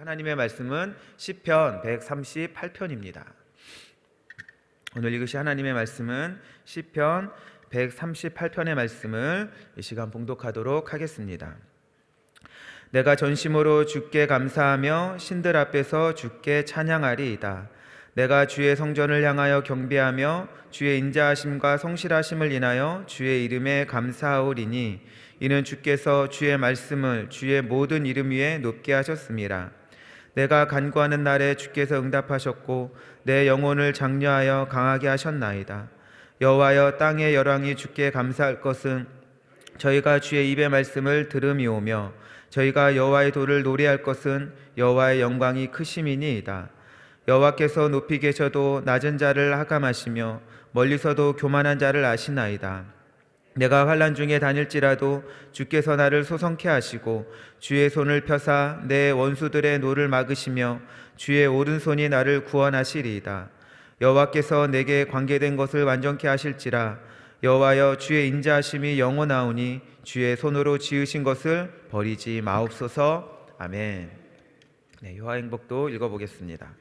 하나님의 말씀은 시편 138편입니다. 오늘 읽으실 하나님의 말씀은 시편 138편의 말씀을 이 시간 봉독하도록 하겠습니다. 내가 전심으로 주께 감사하며 신들 앞에서 주께 찬양하리이다. 내가 주의 성전을 향하여 경배하며 주의 인자하심과 성실하심을 인하여 주의 이름에 감사하오리니 이는 주께서 주의 말씀을 주의 모든 이름 위에 높게 하셨습니다. 내가 간구하는 날에 주께서 응답하셨고 내 영혼을 장려하여 강하게 하셨나이다. 여호와여, 땅의 열왕이 주께 감사할 것은 저희가 주의 입의 말씀을 들음이오며 저희가 여호와의 도를 노래할 것은 여호와의 영광이 크심이니이다. 여호와께서 높이 계셔도 낮은 자를 하감하시며 멀리서도 교만한 자를 아시나이다. 내가 환난 중에 다닐지라도 주께서 나를 소성케 하시고 주의 손을 펴사 내 원수들의 노를 막으시며 주의 오른손이 나를 구원하시리이다. 여호와께서 내게 관계된 것을 완전케 하실지라. 여호와여, 주의 인자하심이 영원하오니 주의 손으로 지으신 것을 버리지 마옵소서. 아멘. 요하행복도 읽어보겠습니다.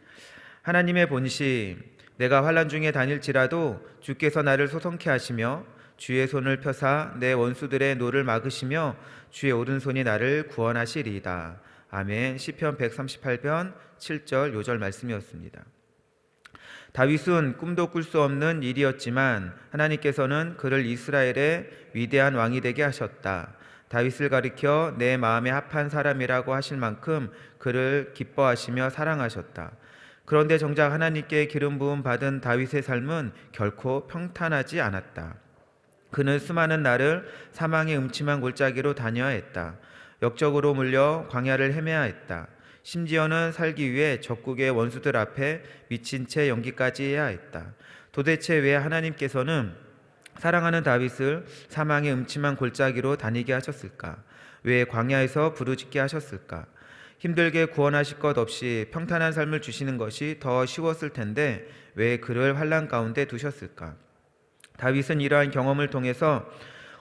하나님의 본심, 내가 환난 중에 다닐지라도 주께서 나를 소성케 하시며 주의 손을 펴사 내 원수들의 노를 막으시며 주의 오른손이 나를 구원하시리이다. 아멘. 시편 138편 7절 요절 말씀이었습니다. 다윗은 꿈도 꿀 수 없는 일이었지만 하나님께서는 그를 이스라엘의 위대한 왕이 되게 하셨다. 다윗을 가리켜 내 마음에 합한 사람이라고 하실 만큼 그를 기뻐하시며 사랑하셨다. 그런데 정작 하나님께 기름 부음 받은 다윗의 삶은 결코 평탄하지 않았다. 그는 수많은 날을 사망의 음침한 골짜기로 다녀야 했다. 역적으로 물려 광야를 헤매야 했다. 심지어는 살기 위해 적국의 원수들 앞에 미친 채 연기까지 해야 했다. 도대체 왜 하나님께서는 사랑하는 다윗을 사망의 음침한 골짜기로 다니게 하셨을까? 왜 광야에서 부르짖게 하셨을까? 힘들게 구원하실 것 없이 평탄한 삶을 주시는 것이 더 쉬웠을 텐데 왜 그를 환난 가운데 두셨을까? 다윗은 이러한 경험을 통해서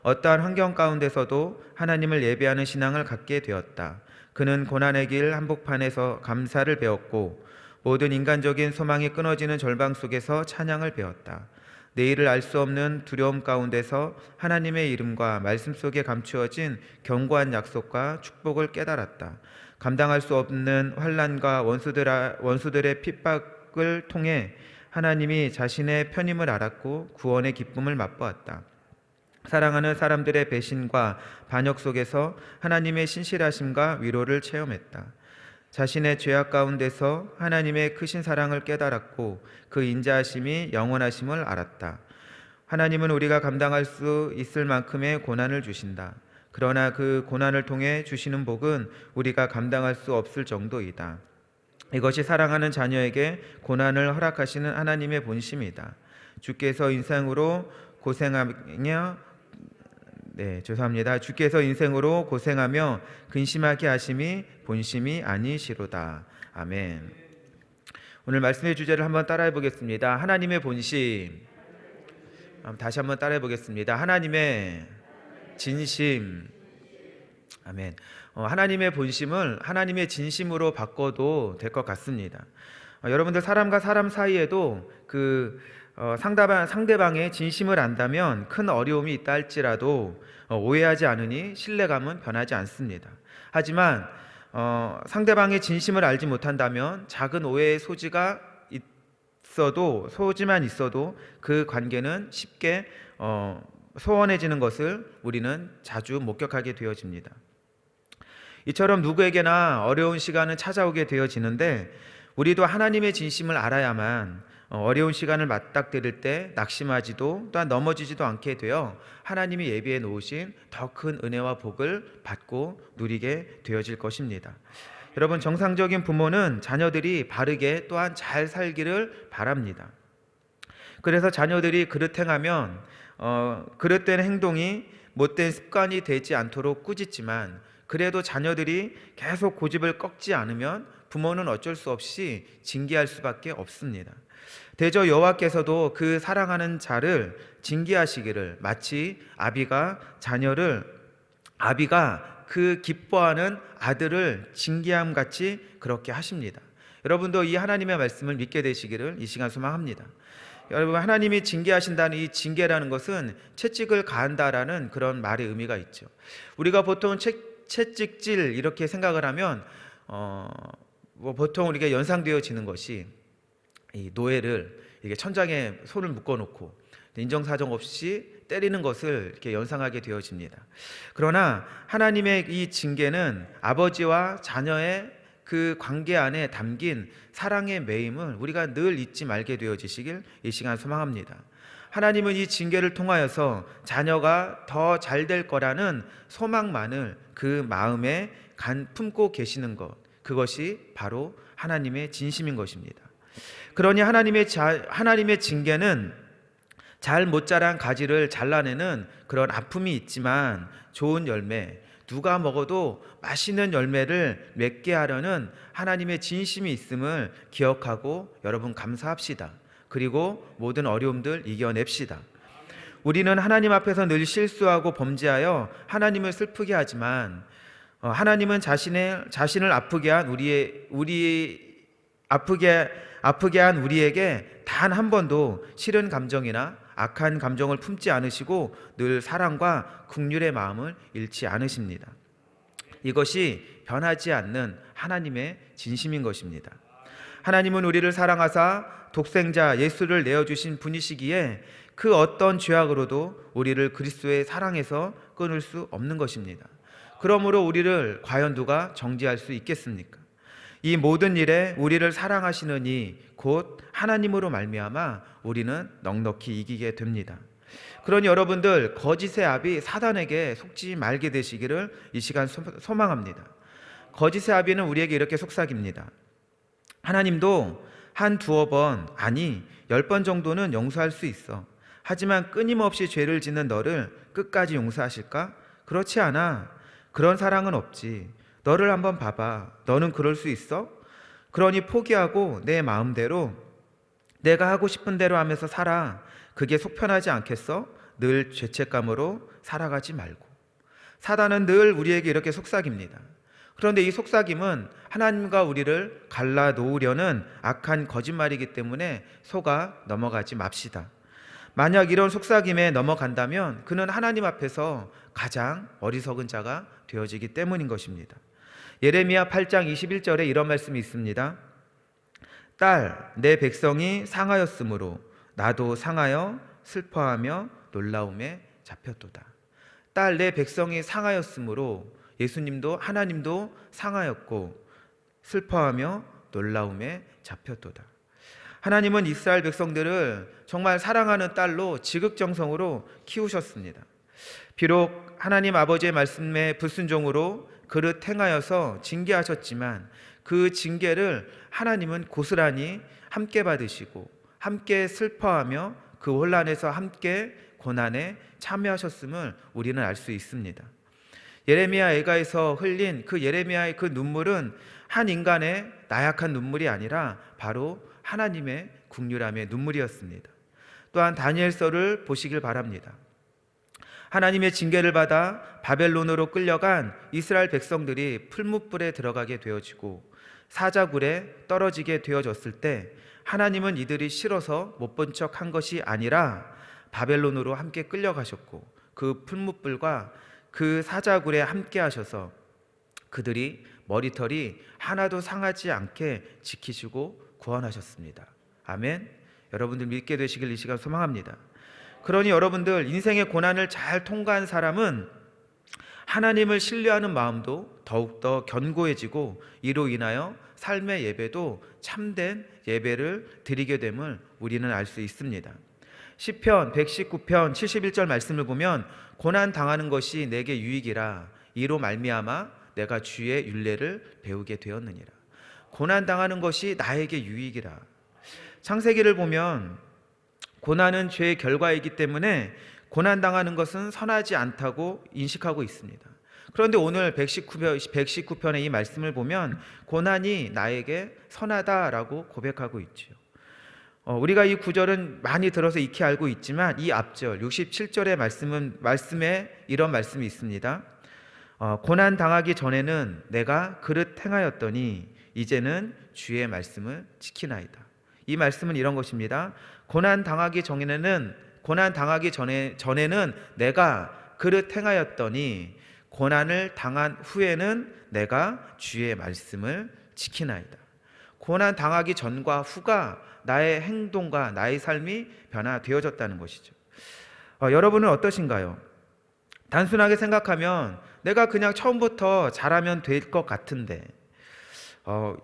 어떠한 환경 가운데서도 하나님을 예배하는 신앙을 갖게 되었다. 그는 고난의 길 한복판에서 감사를 배웠고 모든 인간적인 소망이 끊어지는 절망 속에서 찬양을 배웠다. 내일을 알 수 없는 두려움 가운데서 하나님의 이름과 말씀 속에 감추어진 견고한 약속과 축복을 깨달았다. 감당할 수 없는 환난과 원수들의 핍박을 통해 하나님이 자신의 편임을 알았고 구원의 기쁨을 맛보았다. 사랑하는 사람들의 배신과 반역 속에서 하나님의 신실하심과 위로를 체험했다. 자신의 죄악 가운데서 하나님의 크신 사랑을 깨달았고 그 인자하심이 영원하심을 알았다. 하나님은 우리가 감당할 수 있을 만큼의 고난을 주신다. 그러나 그 고난을 통해 주시는 복은 우리가 감당할 수 없을 정도이다. 이것이 사랑하는 자녀에게 고난을 허락하시는 하나님의 본심이다. 주께서 인생으로 고생하며 근심하게 하심이 본심이 아니시로다. 아멘. 오늘 말씀의 주제를 한번 따라해 보겠습니다. 하나님의 본심. 다시 한번 따라해 보겠습니다. 하나님의 진심. 아멘. 하나님의 본심을 하나님의 진심으로 바꿔도 될 것 같습니다. 여러분들 사람과 사람 사이에도 상대방의 진심을 안다면 큰 어려움이 있다 할지라도 오해하지 않으니 신뢰감은 변하지 않습니다. 하지만 상대방의 진심을 알지 못한다면 작은 오해의 소지만 있어도 그 관계는 쉽게 소원해지는 것을 우리는 자주 목격하게 되어집니다. 이처럼 누구에게나 어려운 시간은 찾아오게 되어지는데 우리도 하나님의 진심을 알아야만 어려운 시간을 맞닥뜨릴 때 낙심하지도 또한 넘어지지도 않게 되어 하나님이 예비해 놓으신 더 큰 은혜와 복을 받고 누리게 되어질 것입니다. 여러분, 정상적인 부모는 자녀들이 바르게 또한 잘 살기를 바랍니다. 그래서 자녀들이 그릇행하면 그릇된 행동이 못된 습관이 되지 않도록 꾸짖지만 그래도 자녀들이 계속 고집을 꺾지 않으면 부모는 어쩔 수 없이 징계할 수밖에 없습니다. 대저 여호와께서도 그 사랑하는 자를 징계하시기를 마치 아비가 그 기뻐하는 아들을 징계함 같이 그렇게 하십니다. 여러분도 이 하나님의 말씀을 믿게 되시기를 이 시간 소망합니다. 여러분, 하나님이 징계하신다는 이 징계라는 것은 채찍을 가한다라는 그런 말의 의미가 있죠. 우리가 보통 채찍질 이렇게 생각을 하면 보통 우리가 연상되어지는 것이 이 노예를 이게 천장에 손을 묶어놓고 인정사정 없이 때리는 것을 이렇게 연상하게 되어집니다. 그러나 하나님의 이 징계는 아버지와 자녀의 그 관계 안에 담긴 사랑의 매임을 우리가 늘 잊지 말게 되어지시길 이 시간 소망합니다. 하나님은 이 징계를 통하여서 자녀가 더 잘 될 거라는 소망만을 그 마음에 품고 계시는 것, 그것이 바로 하나님의 진심인 것입니다. 그러니 하나님의 징계는 잘 못 자란 가지를 잘라내는 그런 아픔이 있지만 좋은 열매, 누가 먹어도 맛있는 열매를 맺게 하려는 하나님의 진심이 있음을 기억하고 여러분 감사합시다. 그리고 모든 어려움들 이겨냅시다. 우리는 하나님 앞에서 늘 실수하고 범죄하여 하나님을 슬프게 하지만 하나님은 자신을 아프게 한 우리에게 단 한 번도 싫은 감정이나 악한 감정을 품지 않으시고 늘 사랑과 긍휼의 마음을 잃지 않으십니다. 이것이 변하지 않는 하나님의 진심인 것입니다. 하나님은 우리를 사랑하사 독생자 예수를 내어주신 분이시기에 그 어떤 죄악으로도 우리를 그리스도의 사랑에서 끊을 수 없는 것입니다. 그러므로 우리를 과연 누가 정죄할 수 있겠습니까? 이 모든 일에 우리를 사랑하시는 이 곧 하나님으로 말미암아 우리는 넉넉히 이기게 됩니다. 그러니 여러분들 거짓의 아비 사단에게 속지 말게 되시기를 이 시간 소망합니다. 거짓의 아비는 우리에게 이렇게 속삭입니다. 하나님도 한 두어 번, 아니 10번 정도는 용서할 수 있어. 하지만 끊임없이 죄를 짓는 너를 끝까지 용서하실까? 그렇지 않아. 그런 사랑은 없지. 너를 한번 봐봐. 너는 그럴 수 있어? 그러니 포기하고 내 마음대로 내가 하고 싶은 대로 하면서 살아. 그게 속편하지 않겠어? 늘 죄책감으로 살아가지 말고. 사단은 늘 우리에게 이렇게 속삭입니다. 그런데 이 속삭임은 하나님과 우리를 갈라놓으려는 악한 거짓말이기 때문에 속아 넘어가지 맙시다. 만약 이런 속삭임에 넘어간다면 그는 하나님 앞에서 가장 어리석은 자가 되어지기 때문인 것입니다. 예레미야 8장 21절에 이런 말씀이 있습니다. 딸, 내 백성이 상하였으므로 나도 상하여 슬퍼하며 놀라움에 잡혔도다. 딸, 내 백성이 상하였으므로 예수님도 하나님도 상하였고 슬퍼하며 놀라움에 잡혔도다. 하나님은 이스라엘 백성들을 정말 사랑하는 딸로 지극정성으로 키우셨습니다. 비록 하나님 아버지의 말씀에 불순종으로 그릇 행하여서 징계하셨지만 그 징계를 하나님은 고스란히 함께 받으시고 함께 슬퍼하며 그 혼란에서 함께 고난에 참여하셨음을 우리는 알 수 있습니다. 예레미야 애가에서 흘린 그 예레미야의 그 눈물은 한 인간의 나약한 눈물이 아니라 바로 하나님의 긍휼함의 눈물이었습니다. 또한 다니엘서를 보시길 바랍니다. 하나님의 징계를 받아 바벨론으로 끌려간 이스라엘 백성들이 풀무불에 들어가게 되어지고 사자굴에 떨어지게 되어졌을 때 하나님은 이들이 싫어서 못 본 척 한 것이 아니라 바벨론으로 함께 끌려가셨고 그 풀무불과 그 사자굴에 함께 하셔서 그들이 머리털이 하나도 상하지 않게 지키시고 구원하셨습니다. 아멘. 여러분들 믿게 되시길 이 시간 소망합니다. 그러니 여러분들 인생의 고난을 잘 통과한 사람은 하나님을 신뢰하는 마음도 더욱더 견고해지고 이로 인하여 삶의 예배도 참된 예배를 드리게 됨을 우리는 알 수 있습니다. 시편 119편 71절 말씀을 보면 고난 당하는 것이 내게 유익이라 이로 말미암아 내가 주의 율례를 배우게 되었느니라. 고난 당하는 것이 나에게 유익이라. 창세기를 보면 고난은 죄의 결과이기 때문에 고난 당하는 것은 선하지 않다고 인식하고 있습니다. 그런데 오늘 119편의 이 말씀을 보면 고난이 나에게 선하다라고 고백하고 있죠. 우리가 이 구절은 많이 들어서 익히 알고 있지만 이 앞절 67절의 말씀에 이런 말씀이 있습니다. 고난 당하기 전에는 내가 그릇 행하였더니 이제는 주의 말씀을 지키나이다. 이 말씀은 이런 것입니다. 고난 당하기 전에는 내가 그릇 행하였더니 고난을 당한 후에는 내가 주의 말씀을 지키나이다. 고난 당하기 전과 후가 나의 행동과 나의 삶이 변화되어졌다는 것이죠. 여러분은 어떠신가요? 단순하게 생각하면 내가 그냥 처음부터 잘하면 될 것 같은데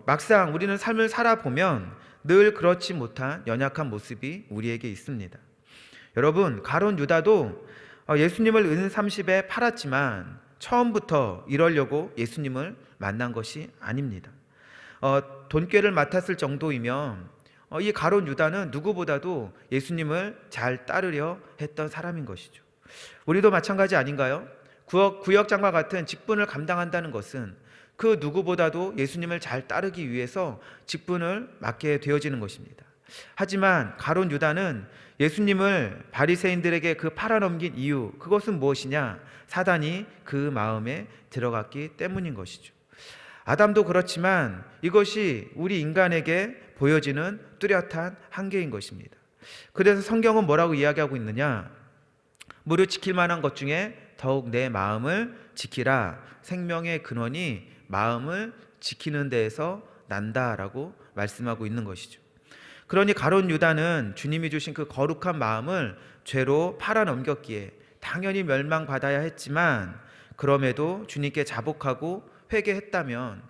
막상 우리는 삶을 살아보면 늘 그렇지 못한 연약한 모습이 우리에게 있습니다. 여러분, 가룟 유다도 예수님을 은 30에 팔았지만 처음부터 이러려고 예수님을 만난 것이 아닙니다. 돈꾀를 맡았을 정도이면 이 가룟 유다는 누구보다도 예수님을 잘 따르려 했던 사람인 것이죠. 우리도 마찬가지 아닌가요? 구역장과 같은 직분을 감당한다는 것은 그 누구보다도 예수님을 잘 따르기 위해서 직분을 맡게 되어지는 것입니다. 하지만 가룟 유다는 예수님을 바리새인들에게 팔아넘긴 이유, 그것은 무엇이냐? 사단이 그 마음에 들어갔기 때문인 것이죠. 아담도 그렇지만 이것이 우리 인간에게 보여지는 뚜렷한 한계인 것입니다. 그래서 성경은 뭐라고 이야기하고 있느냐? 무릇 지킬 만한 것 중에 더욱 내 마음을 지키라. 생명의 근원이 마음을 지키는 데에서 난다라고 말씀하고 있는 것이죠. 그러니 가룟 유다는 주님이 주신 그 거룩한 마음을 죄로 팔아넘겼기에 당연히 멸망받아야 했지만, 그럼에도 주님께 자복하고 회개했다면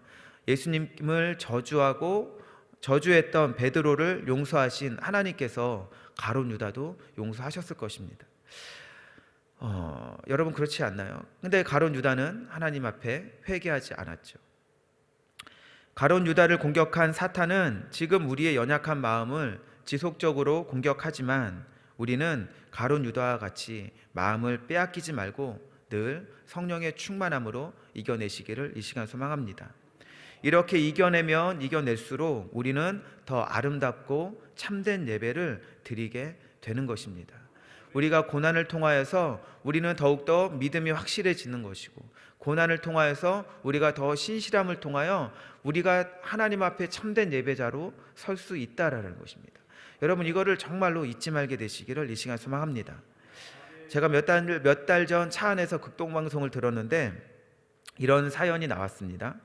예수님을 저주했던 베드로를 용서하신 하나님께서 가룟 유다도 용서하셨을 것입니다. 여러분, 그렇지 않나요? 근데 가룟 유다는 하나님 앞에 회개하지 않았죠. 가룟 유다를 공격한 사탄은 지금 우리의 연약한 마음을 지속적으로 공격하지만 우리는 가룟 유다와 같이 마음을 빼앗기지 말고 늘 성령의 충만함으로 이겨내시기를 이 시간 소망합니다. 이렇게 이겨내면 이겨낼수록 우리는 더 아름답고 참된 예배를 드리게 되는 것입니다. 우리가 고난을 통하여서 우리는 더욱더 믿음이 확실해지는 것이고, 고난을 통하여서 우리가 더 신실함을 통하여 우리가 하나님 앞에 참된 예배자로 설 수 있다라는 것입니다. 여러분, 이거를 정말로 잊지 말게 되시기를 이 시간 소망합니다. 제가 몇 달 전 차 안에서 극동방송을 들었는데 이런 사연이 나왔습니다.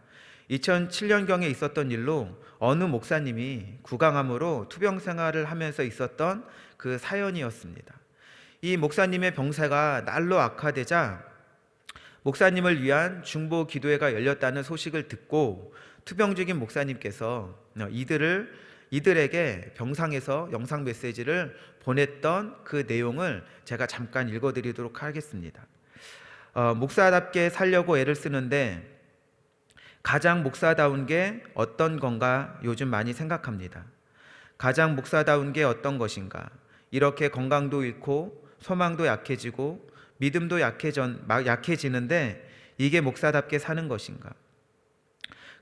2007년경에 있었던 일로 어느 목사님이 구강암으로 투병 생활을 하면서 있었던 그 사연이었습니다. 이 목사님의 병세가 날로 악화되자 목사님을 위한 중보 기도회가 열렸다는 소식을 듣고 투병 중인 목사님께서 이들에게 병상에서 영상 메시지를 보냈던 그 내용을 제가 잠깐 읽어드리도록 하겠습니다. 목사답게 살려고 애를 쓰는데 가장 목사다운 게 어떤 건가 요즘 많이 생각합니다. 가장 목사다운 게 어떤 것인가? 이렇게 건강도 잃고 소망도 약해지고 믿음도 약해지는데 이게 목사답게 사는 것인가?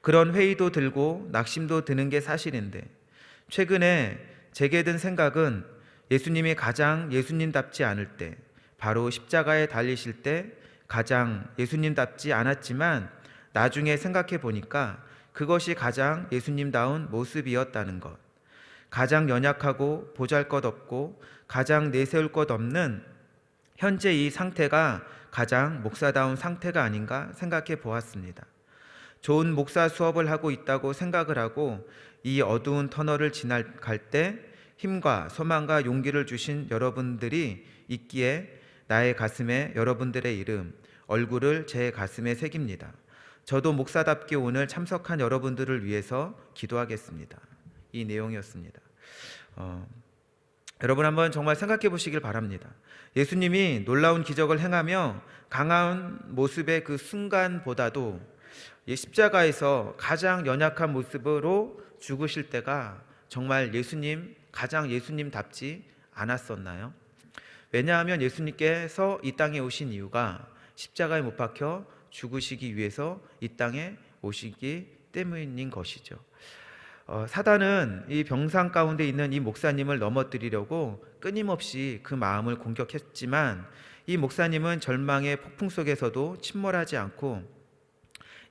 그런 회의도 들고 낙심도 드는 게 사실인데, 최근에 제게 든 생각은 예수님이 가장 예수님답지 않을 때, 바로 십자가에 달리실 때 가장 예수님답지 않았지만 나중에 생각해 보니까 그것이 가장 예수님다운 모습이었다는 것. 가장 연약하고 보잘것없고 가장 내세울 것 없는 현재 이 상태가 가장 목사다운 상태가 아닌가 생각해 보았습니다. 좋은 목사 수업을 하고 있다고 생각을 하고 이 어두운 터널을 지나갈 때 힘과 소망과 용기를 주신 여러분들이 있기에 나의 가슴에 여러분들의 이름, 얼굴을 제 가슴에 새깁니다. 저도 목사답게 오늘 참석한 여러분들을 위해서 기도하겠습니다. 이 내용이었습니다. 여러분, 한번 정말 생각해 보시길 바랍니다. 예수님이 놀라운 기적을 행하며 강한 모습의 그 순간보다도 이 십자가에서 가장 연약한 모습으로 죽으실 때가 정말 가장 예수님답지 않았었나요? 왜냐하면 예수님께서 이 땅에 오신 이유가 십자가에 못 박혀 죽으시기 위해서 이 땅에 오시기 때문인 것이죠. 사단은 이 병상 가운데 있는 이 목사님을 넘어뜨리려고 끊임없이 그 마음을 공격했지만 이 목사님은 절망의 폭풍 속에서도 침몰하지 않고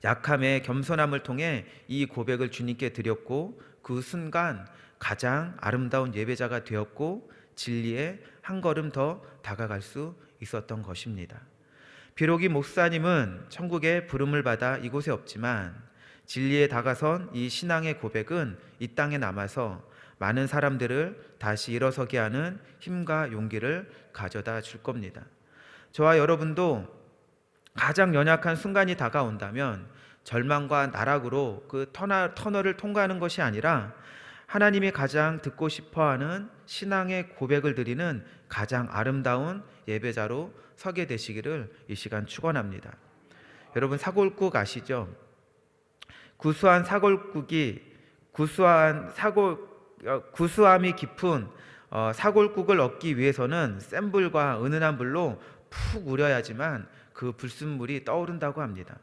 약함의 겸손함을 통해 이 고백을 주님께 드렸고, 그 순간 가장 아름다운 예배자가 되었고 진리에 한 걸음 더 다가갈 수 있었던 것입니다. 비록 이 목사님은 천국의 부름을 받아 이곳에 없지만 진리에 다가선 이 신앙의 고백은 이 땅에 남아서 많은 사람들을 다시 일어서게 하는 힘과 용기를 가져다 줄 겁니다. 저와 여러분도 가장 연약한 순간이 다가온다면 절망과 나락으로 그 터널을 통과하는 것이 아니라 하나님이 가장 듣고 싶어하는 신앙의 고백을 드리는 가장 아름다운 예배자로 서게 되시기를 이 시간 축원합니다. 여러분, 사골국 아시죠? 구수함이 깊은 사골국을 얻기 위해서는 센 불과 은은한 불로 푹 우려야지만 그 불순물이 떠오른다고 합니다.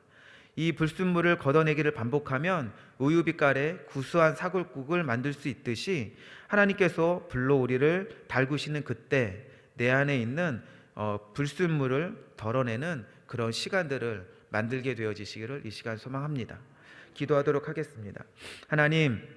이 불순물을 걷어내기를 반복하면 우유빛깔의 구수한 사골국을 만들 수 있듯이 하나님께서 불로 우리를 달구시는 그때 내 안에 있는 불순물을 덜어내는 그런 시간들을 만들게 되어지시기를 이 시간 소망합니다. 기도하도록 하겠습니다. 하나님,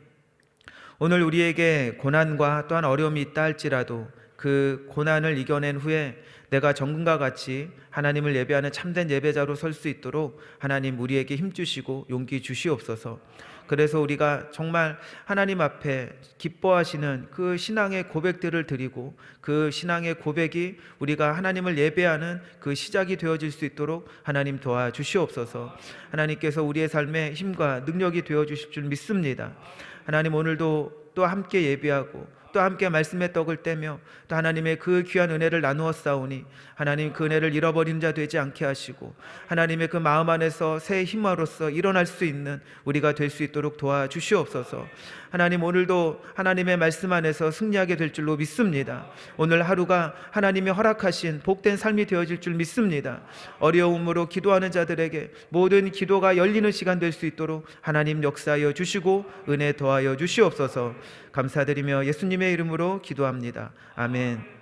오늘 우리에게 고난과 또한 어려움이 있다 할지라도 그 고난을 이겨낸 후에 내가 정금과 같이 하나님을 예배하는 참된 예배자로 설 수 있도록 하나님 우리에게 힘주시고 용기 주시옵소서. 그래서 우리가 정말 하나님 앞에 기뻐하시는 그 신앙의 고백들을 드리고 그 신앙의 고백이 우리가 하나님을 예배하는 그 시작이 되어질 수 있도록 하나님 도와주시옵소서. 하나님께서 우리의 삶에 힘과 능력이 되어주실 줄 믿습니다. 하나님, 오늘도 또 함께 예배하고 또 함께 말씀의 떡을 떼며 또 하나님의 그 귀한 은혜를 나누어 싸우니 하나님 그 은혜를 잃어버린 자 되지 않게 하시고 하나님의 그 마음 안에서 새 힘으로써 일어날 수 있는 우리가 될 수 있도록 도와주시옵소서. 하나님, 오늘도 하나님의 말씀 안에서 승리하게 될 줄로 믿습니다. 오늘 하루가 하나님이 허락하신 복된 삶이 되어질 줄 믿습니다. 어려움으로 기도하는 자들에게 모든 기도가 열리는 시간 될 수 있도록 하나님 역사하여 주시고 은혜 더하여 주시옵소서. 감사드리며 예수님의 이름으로 기도합니다. 아멘.